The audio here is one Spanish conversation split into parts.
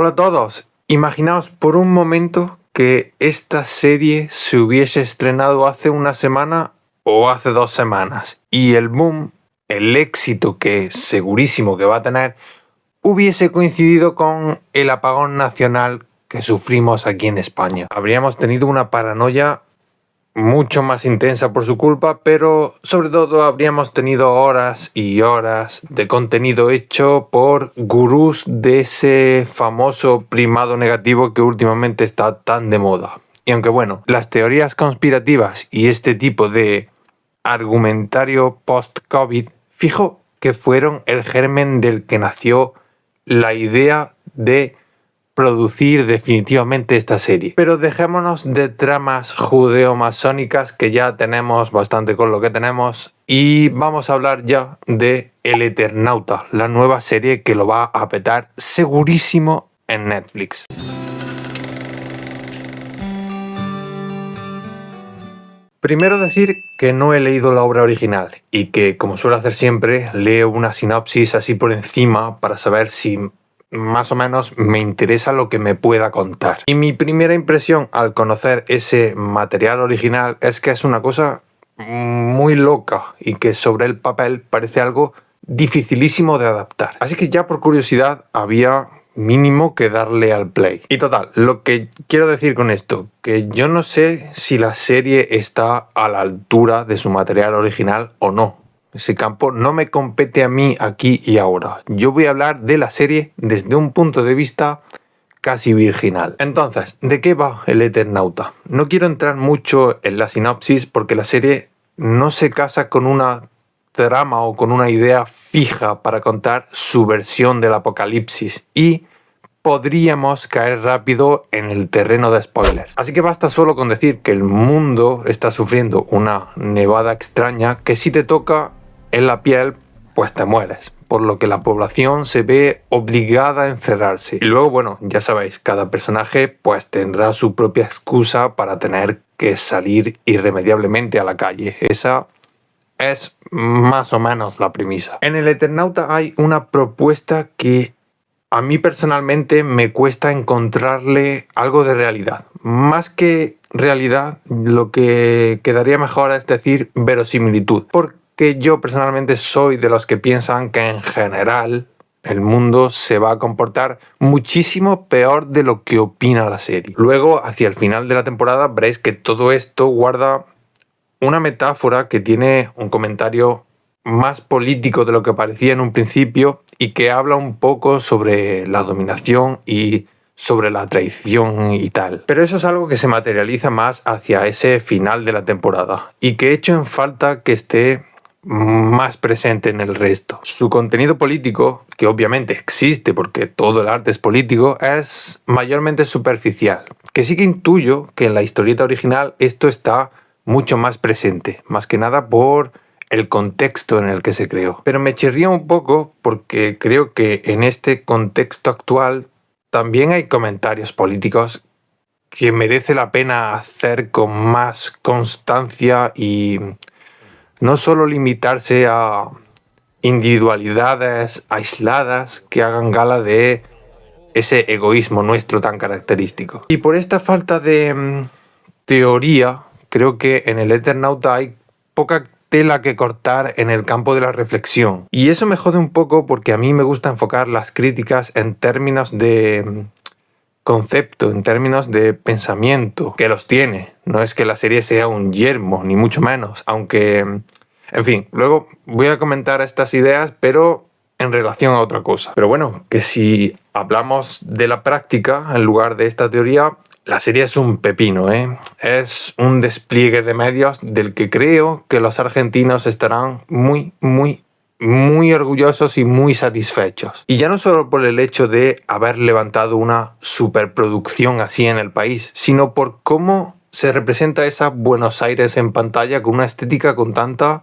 Hola a todos. Imaginaos por un momento que esta serie se hubiese estrenado hace una semana o hace 2 semanas y el boom, el éxito que segurísimo que va a tener, hubiese coincidido con el apagón nacional que sufrimos aquí en España. Habríamos tenido una paranoia mucho más intensa por su culpa, pero sobre todo habríamos tenido horas y horas de contenido hecho por gurús de ese famoso primado negativo que últimamente está tan de moda. Y aunque bueno, las teorías conspirativas y este tipo de argumentario post-COVID, fijo que fueron el germen del que nació la idea de producir definitivamente esta serie. Pero dejémonos de tramas judeo-masónicas, que ya tenemos bastante con lo que tenemos, y vamos a hablar ya de El Eternauta, la nueva serie que lo va a petar segurísimo en Netflix. Primero decir que no he leído la obra original y que, como suelo hacer siempre, leo una sinopsis así por encima para saber si más o menos me interesa lo que me pueda contar. Y mi primera impresión al conocer ese material original es que es una cosa muy loca y que sobre el papel parece algo dificilísimo de adaptar. Así que ya por curiosidad había mínimo que darle al play. Y total, lo que quiero decir con esto, que yo no sé si la serie está a la altura de su material original o no. Ese campo no me compete a mí aquí y ahora. Yo voy a hablar de la serie desde un punto de vista casi virginal. Entonces, ¿de qué va El Eternauta? No quiero entrar mucho en la sinopsis porque la serie no se casa con una trama o con una idea fija para contar su versión del apocalipsis y podríamos caer rápido en el terreno de spoilers. Así que basta solo con decir que el mundo está sufriendo una nevada extraña que si te toca en la piel, pues te mueres. Por lo que la población se ve obligada a encerrarse. Y luego, bueno, ya sabéis, cada personaje pues tendrá su propia excusa para tener que salir irremediablemente a la calle. Esa es más o menos la premisa. En El Eternauta hay una propuesta que a mí personalmente me cuesta encontrarle algo de realidad. Más que realidad, lo que quedaría mejor es decir verosimilitud. Porque yo personalmente soy de los que piensan que en general el mundo se va a comportar muchísimo peor de lo que opina la serie. Luego, hacia el final de la temporada, veréis que todo esto guarda una metáfora que tiene un comentario más político de lo que parecía en un principio y que habla un poco sobre la dominación y sobre la traición y tal. Pero eso es algo que se materializa más hacia ese final de la temporada y que echo en falta que esté más presente en el resto. Su contenido político, que obviamente existe porque todo el arte es político, es mayormente superficial. Que sí que intuyo que en la historieta original esto está mucho más presente, más que nada por el contexto en el que se creó. Pero me chirría un poco porque creo que en este contexto actual también hay comentarios políticos que merece la pena hacer con más constancia y no solo limitarse a individualidades aisladas que hagan gala de ese egoísmo nuestro tan característico. Y por esta falta de teoría, creo que en El Eternauta hay poca tela que cortar en el campo de la reflexión. Y eso me jode un poco porque a mí me gusta enfocar las críticas en términos de concepto, en términos de pensamiento, que los tiene. No es que la serie sea un yermo, ni mucho menos, aunque, en fin, luego voy a comentar estas ideas, pero en relación a otra cosa. Pero bueno, que si hablamos de la práctica en lugar de esta teoría, la serie es un pepino, ¿eh? Es un despliegue de medios del que creo que los argentinos estarán muy orgullosos y muy satisfechos. Y ya no solo por el hecho de haber levantado una superproducción así en el país, sino por cómo se representa esa Buenos Aires en pantalla con una estética con tanta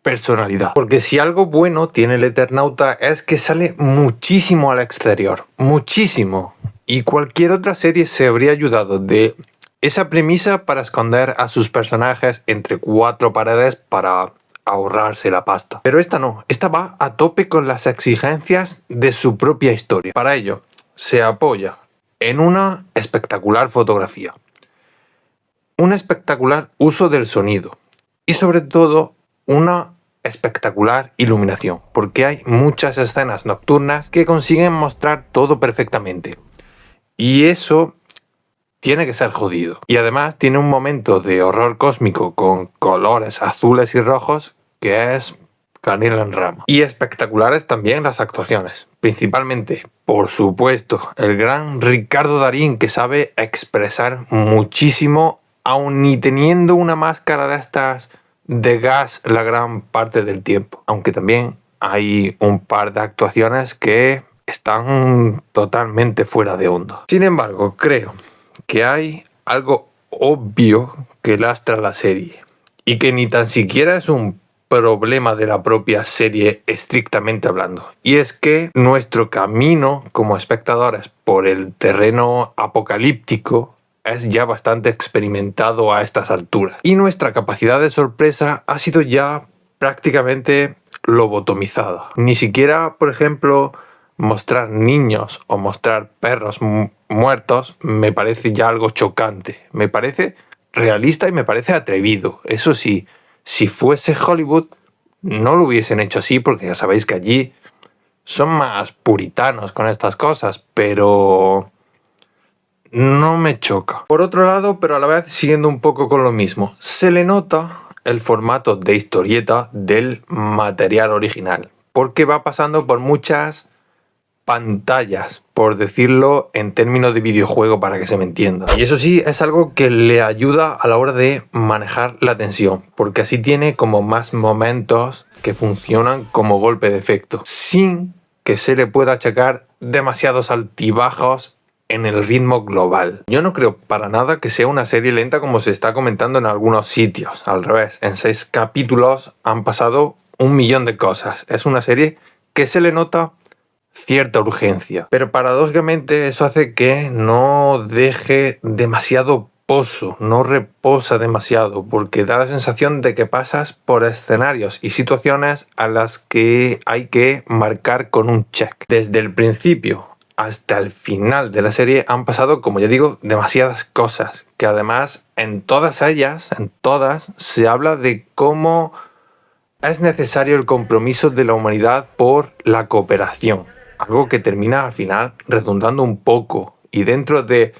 personalidad. Porque si algo bueno tiene El Eternauta es que sale muchísimo al exterior. Muchísimo. Y cualquier otra serie se habría ayudado de esa premisa para esconder a sus personajes entre 4 paredes para ahorrarse la pasta. Pero esta no. Esta va a tope con las exigencias de su propia historia. Para ello, se apoya en una espectacular fotografía, un espectacular uso del sonido y sobre todo una espectacular iluminación, porque hay muchas escenas nocturnas que consiguen mostrar todo perfectamente. Y eso tiene que ser jodido. Y además tiene un momento de horror cósmico con colores azules y rojos que es canela en rama. Y espectaculares también las actuaciones. Principalmente, por supuesto, el gran Ricardo Darín, que sabe expresar muchísimo, aun ni teniendo una máscara de estas de gas la gran parte del tiempo. Aunque también hay un par de actuaciones que están totalmente fuera de onda. Sin embargo, creo que hay algo obvio que lastra la serie y que ni tan siquiera es un problema de la propia serie estrictamente hablando, y es que nuestro camino como espectadores por el terreno apocalíptico es ya bastante experimentado a estas alturas y nuestra capacidad de sorpresa ha sido ya prácticamente lobotomizada. Ni siquiera, por ejemplo, mostrar niños o mostrar perros muertos me parece ya algo chocante. Me parece realista y me parece atrevido. Eso sí, si fuese Hollywood no lo hubiesen hecho así, porque ya sabéis que allí son más puritanos con estas cosas, pero no me choca. Por otro lado, pero a la vez siguiendo un poco con lo mismo, se le nota el formato de historieta del material original, porque va pasando por muchas pantallas, por decirlo en términos de videojuego para que se me entienda. Y eso sí, es algo que le ayuda a la hora de manejar la tensión, porque así tiene como más momentos que funcionan como golpe de efecto, sin que se le pueda achacar demasiados altibajos en el ritmo global. Yo no creo para nada que sea una serie lenta como se está comentando en algunos sitios. Al revés, en 6 capítulos han pasado 1.000.000 de cosas. Es una serie que se le nota cierta urgencia, pero paradójicamente eso hace que no deje demasiado pozo, no reposa demasiado, porque da la sensación de que pasas por escenarios y situaciones a las que hay que marcar con un check. Desde el principio hasta el final de la serie han pasado, como ya digo, demasiadas cosas, que además en todas ellas, se habla de cómo es necesario el compromiso de la humanidad por la cooperación. Algo que termina al final redundando un poco. Y dentro de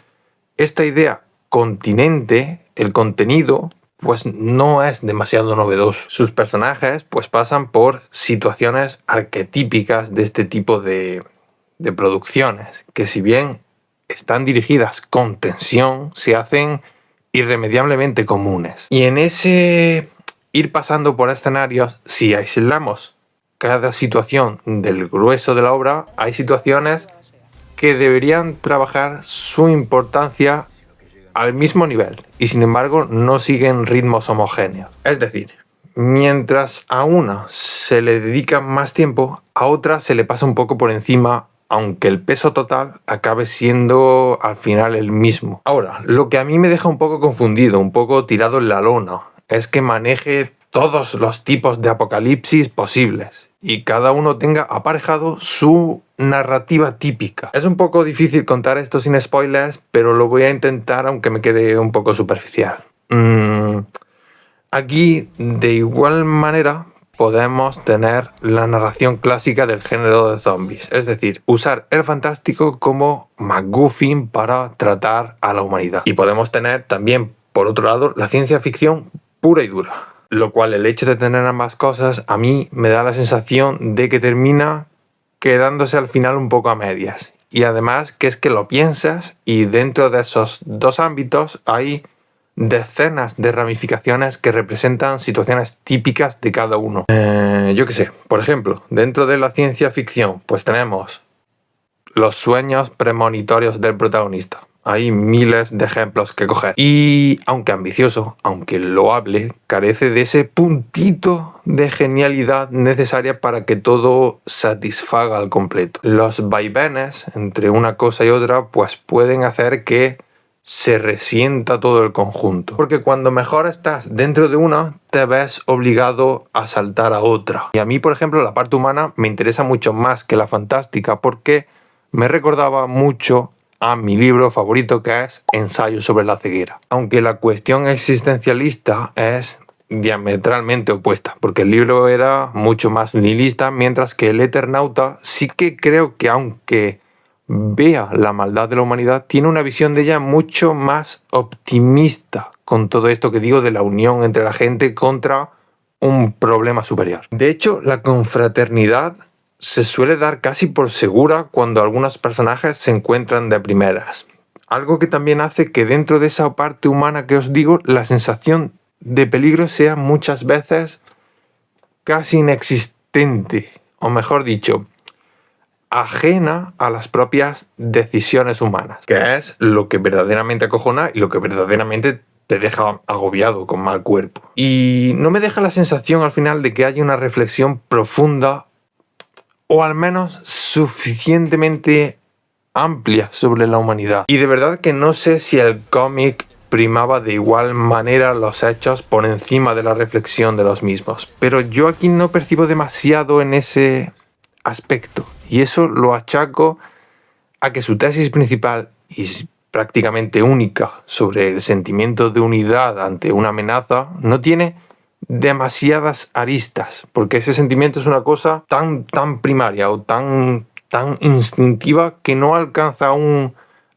esta idea continente, el contenido pues no es demasiado novedoso. Sus personajes pues pasan por situaciones arquetípicas de este tipo de producciones, que si bien están dirigidas con tensión, se hacen irremediablemente comunes. Y en ese ir pasando por escenarios, si aislamos cada situación del grueso de la obra, hay situaciones que deberían trabajar su importancia al mismo nivel y sin embargo no siguen ritmos homogéneos. Es decir, mientras a una se le dedica más tiempo, a otra se le pasa un poco por encima, aunque el peso total acabe siendo al final el mismo. Ahora, lo que a mí me deja un poco confundido, un poco tirado en la lona, es que maneje todos los tipos de apocalipsis posibles y cada uno tenga aparejado su narrativa típica. Es un poco difícil contar esto sin spoilers, pero lo voy a intentar aunque me quede un poco superficial. Aquí, de igual manera, podemos tener la narración clásica del género de zombies, es decir, usar el fantástico como MacGuffin para tratar a la humanidad. Y podemos tener también, por otro lado, la ciencia ficción pura y dura. Lo cual, el hecho de tener ambas cosas, a mí me da la sensación de que termina quedándose al final un poco a medias. Y además que es que lo piensas y dentro de esos dos ámbitos hay decenas de ramificaciones que representan situaciones típicas de cada uno. Yo qué sé, por ejemplo, dentro de la ciencia ficción, pues tenemos los sueños premonitorios del protagonista. Hay miles de ejemplos que coger. Y aunque ambicioso, aunque loable, carece de ese puntito de genialidad necesaria para que todo satisfaga al completo. Los vaivenes entre una cosa y otra pues pueden hacer que se resienta todo el conjunto. Porque cuando mejor estás dentro de una, te ves obligado a saltar a otra. Y a mí, por ejemplo, la parte humana me interesa mucho más que la fantástica porque me recordaba mucho a mi libro favorito, que es Ensayo sobre la ceguera. Aunque la cuestión existencialista es diametralmente opuesta, porque el libro era mucho más nihilista, mientras que El Eternauta sí que creo que, aunque vea la maldad de la humanidad, tiene una visión de ella mucho más optimista, con todo esto que digo de la unión entre la gente contra un problema superior. De hecho, la confraternidad se suele dar casi por segura cuando algunos personajes se encuentran de primeras. Algo que también hace que dentro de esa parte humana que os digo, la sensación de peligro sea muchas veces casi inexistente, o mejor dicho, ajena a las propias decisiones humanas, que es lo que verdaderamente acojona y lo que verdaderamente te deja agobiado con mal cuerpo. Y no me deja la sensación al final de que haya una reflexión profunda o al menos suficientemente amplia sobre la humanidad. Y de verdad que no sé si el cómic primaba de igual manera los hechos por encima de la reflexión de los mismos, pero yo aquí no percibo demasiado en ese aspecto, y eso lo achaco a que su tesis principal y prácticamente única sobre el sentimiento de unidad ante una amenaza no tiene demasiadas aristas, porque ese sentimiento es una cosa tan primaria o tan instintiva que no alcanza un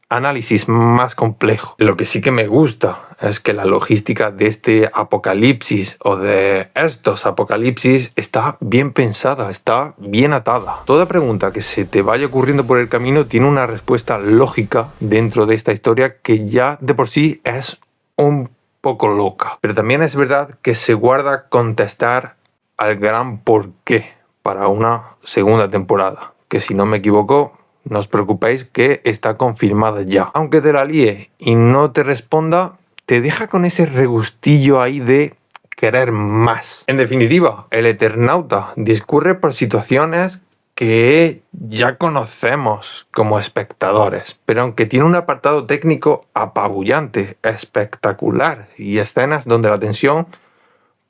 análisis más complejo. Lo que sí que me gusta es que la logística de este apocalipsis o de estos apocalipsis está bien pensada, está bien atada. Toda pregunta que se te vaya ocurriendo por el camino tiene una respuesta lógica dentro de esta historia que ya de por sí es un poco loca. Pero también es verdad que se guarda contestar al gran porqué para una segunda temporada, que si no me equivoco, no os preocupéis que está confirmada ya. Aunque te la líe y no te responda, te deja con ese regustillo ahí de querer más. En definitiva, El Eternauta discurre por situaciones que ya conocemos como espectadores, pero aunque tiene un apartado técnico apabullante, espectacular y escenas donde la tensión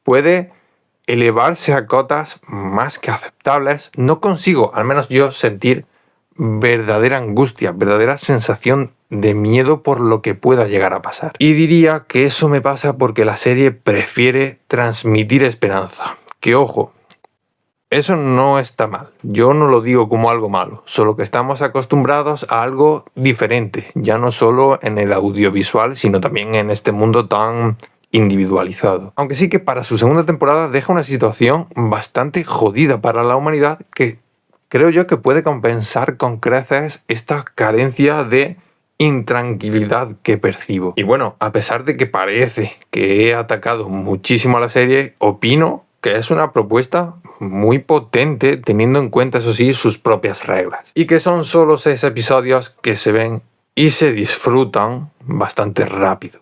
puede elevarse a cotas más que aceptables, no consigo, al menos yo, sentir verdadera angustia, verdadera sensación de miedo por lo que pueda llegar a pasar. Y diría que eso me pasa porque la serie prefiere transmitir esperanza. Que ojo, eso no está mal. Yo no lo digo como algo malo, solo que estamos acostumbrados a algo diferente, ya no solo en el audiovisual, sino también en este mundo tan individualizado. Aunque sí que para su segunda temporada deja una situación bastante jodida para la humanidad que creo yo que puede compensar con creces esta carencia de intranquilidad que percibo. Y bueno, a pesar de que parece que he atacado muchísimo a la serie, opino que es una propuesta muy potente teniendo en cuenta, eso sí, sus propias reglas. Y que son solo 6 episodios que se ven y se disfrutan bastante rápido.